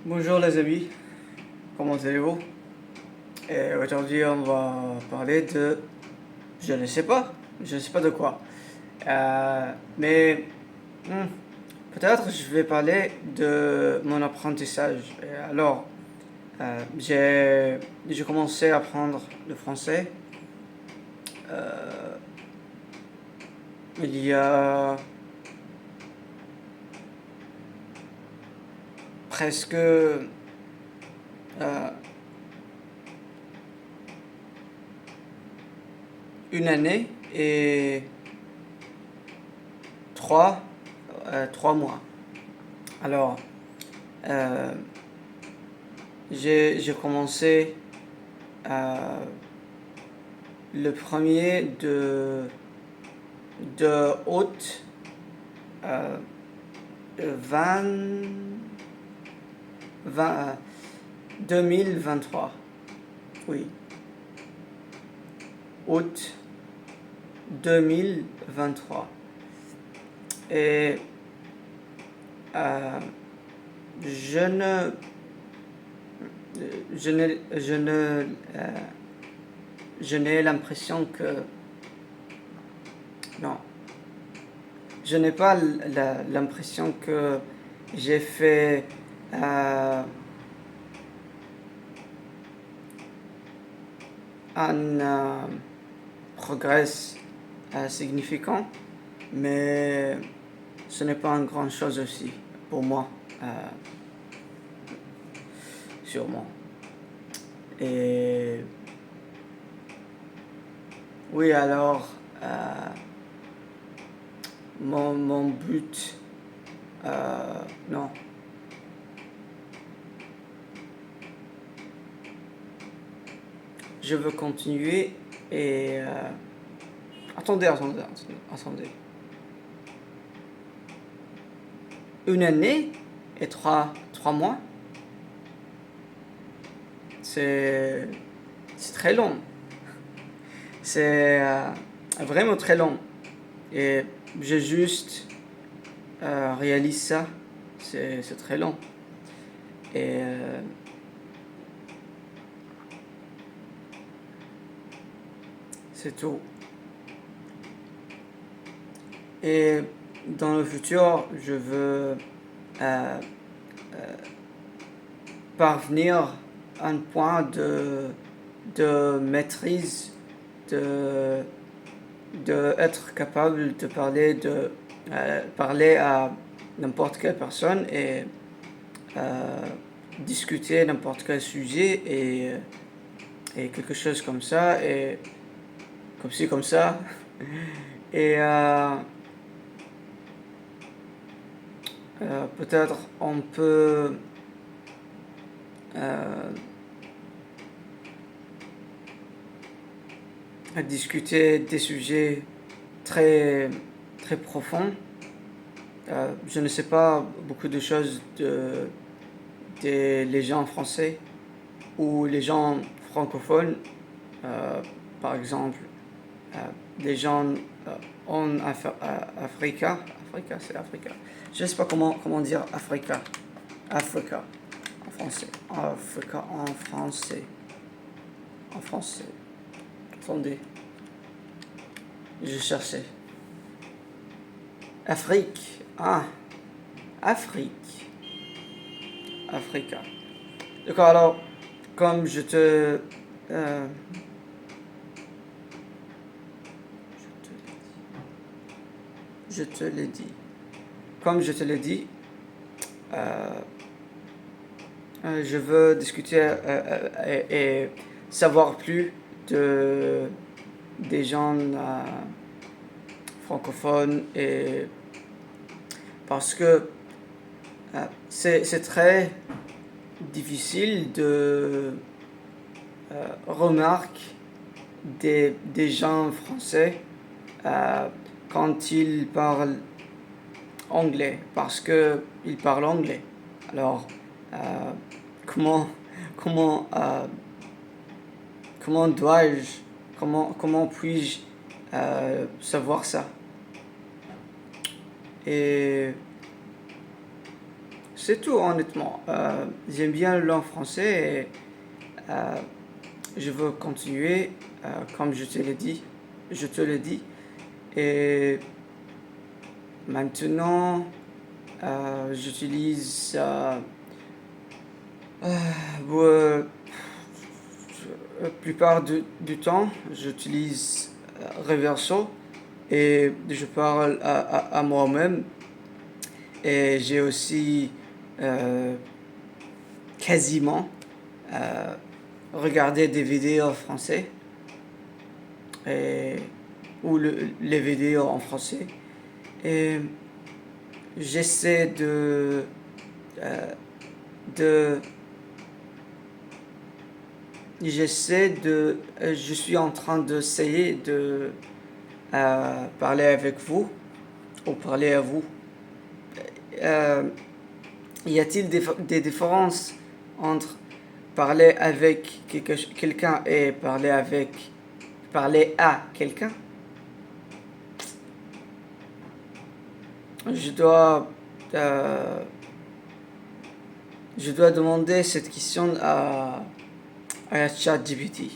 Bonjour les amis, comment allez-vous? Et aujourd'hui on va parler de... je ne sais pas de quoi. Mais hmm, peut-être je vais parler de mon apprentissage. Et alors, j'ai commencé à apprendre le français euh, il y a presque une année et trois, 3 mois. Alors, euh, j'ai commencé euh, le premier de août euh, 20, 20, 2023. Oui, août 2023. Et euh, je ne, je ne, je ne, je n'ai l'impression que non, je n'ai pas l'impression que j'ai fait un progrès significant, mais ce n'est pas une grande chose aussi pour moi, sûrement. Et oui, alors, mon but, non, je veux continuer et... attendez. Une année et 3 mois, c'est très long. C'est vraiment très long. Et je juste réalise ça. C'est très long. Et c'est tout. Et dans le futur, je veux euh, parvenir à un point de maîtrise, de, de être capable de parler à n'importe quelle personne et discuter n'importe quel sujet et quelque chose comme ça et comme ci comme ça et peut-être on peut discuter des sujets très très profonds. Je ne sais pas beaucoup de choses des gens français ou les gens francophones, par exemple, les gens en Africa. Africa, c'est Africa. Je ne sais pas comment dire Africa. Africa, en français. Africa, en français. En français. Attendez, je cherchais. Afrique. Ah, Afrique. Africa. D'accord, alors, comme euh, je te l'ai dit. Comme je te l'ai dit, euh, je veux discuter et savoir plus des gens francophones et parce que c'est très difficile de remarquer des gens français quand ils parlent anglais parce que ils parlent anglais. Alors euh, comment comment comment dois-je comment puis-je savoir ça? Et c'est tout honnêtement. J'aime bien le langue français et je veux continuer comme je te l'ai dit. Et maintenant, j'utilise la plupart du temps, j'utilise Reverso et je parle à moi-même. Et j'ai aussi quasiment regardé des vidéos en français et, ou les vidéos en français. Et j'essaie de je suis en train d'essayer de parler avec vous ou parler à vous. Y a-t-il des différences entre parler avec quelqu'un et parler à quelqu'un? Je dois demander cette question à ChatGPT.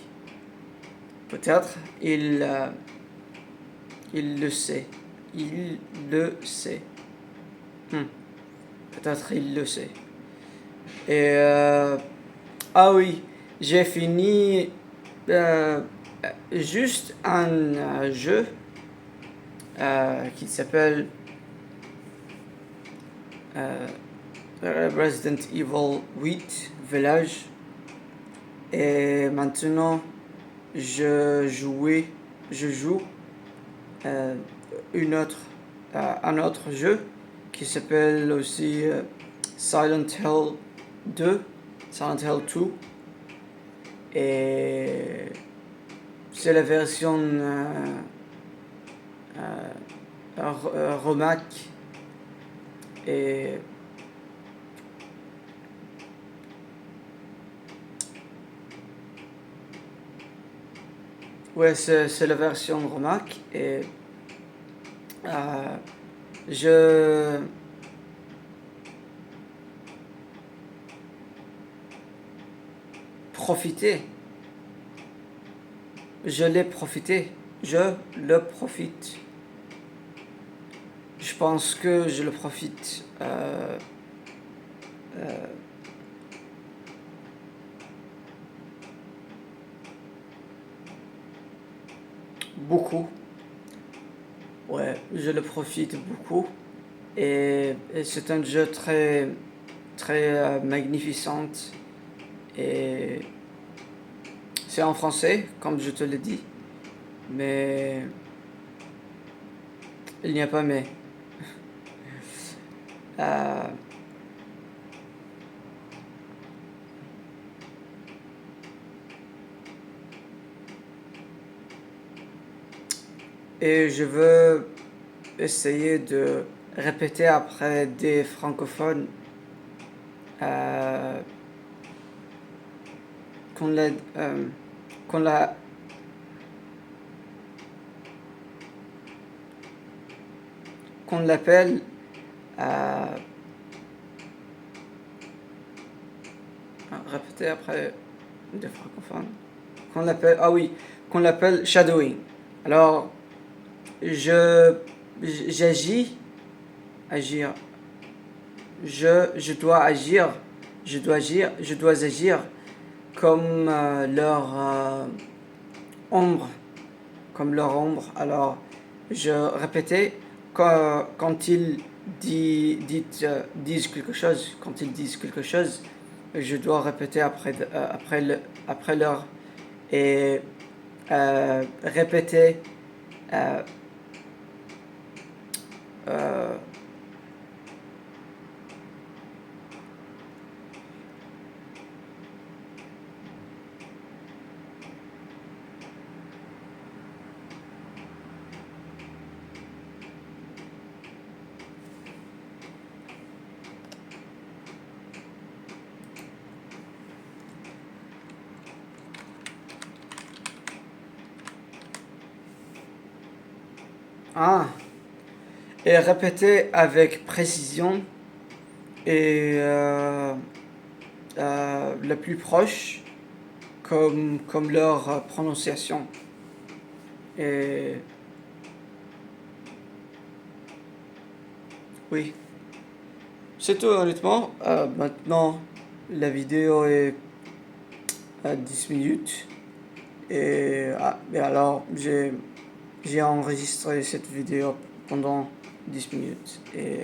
Peut-être il le sait. Il le sait. Peut-être il le sait. Et ah oui, j'ai fini juste un jeu qui s'appelle Resident Evil 8 Village. Et maintenant, je joue un autre jeu qui s'appelle aussi Silent Hill 2. Et c'est la version remake. Et ouais, c'est la version remake. Et je l'ai profité. Je le profite. Je pense que je le profite beaucoup. Ouais, je le profite beaucoup. Et c'est un jeu très, très magnificent. Et c'est en français, comme je te l'ai dit. Mais il n'y a pas mais. Et je veux essayer de répéter après des francophones qu'on l'appelle répéter après des francophones qu'on l'appelle shadowing. Alors agir je dois agir comme leur ombre. Alors je répétais quand ils disent quelque chose. Quand ils disent quelque chose, je dois répéter après leur et répéter et répéter avec précision est la plus proche comme leur prononciation. Et oui, c'est tout honnêtement. Maintenant, la vidéo est à 10 minutes. Et alors, j'ai enregistré cette vidéo pendant 10 minutes. Et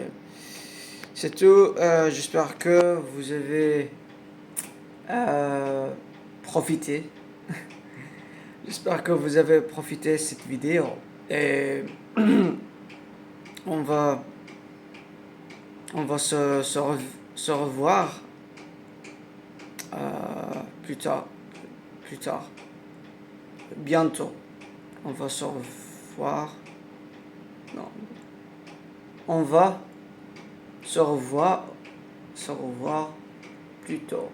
c'est tout. J'espère que vous avez profité. J'espère que vous avez profité de cette vidéo. Et on va se revoir plus tard. Bientôt. On va se revoir. Non. On va se revoir plus tôt.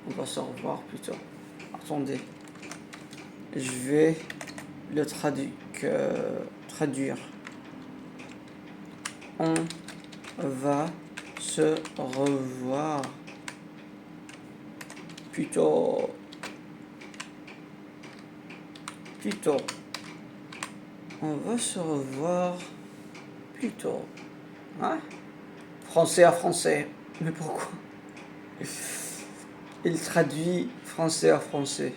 On va se revoir plus tôt. Attendez. Je vais le traduire. On va se revoir plus tôt. On va se revoir plus tôt. Hein? Français à français. Mais pourquoi? Il traduit français à français.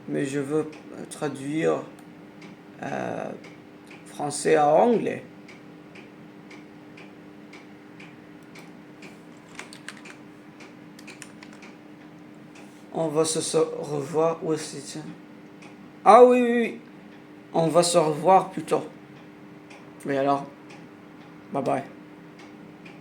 Mais je veux traduire français à anglais. On va se revoir aussi. Ah oui. On va se revoir plus tôt. Mais alors, bye bye.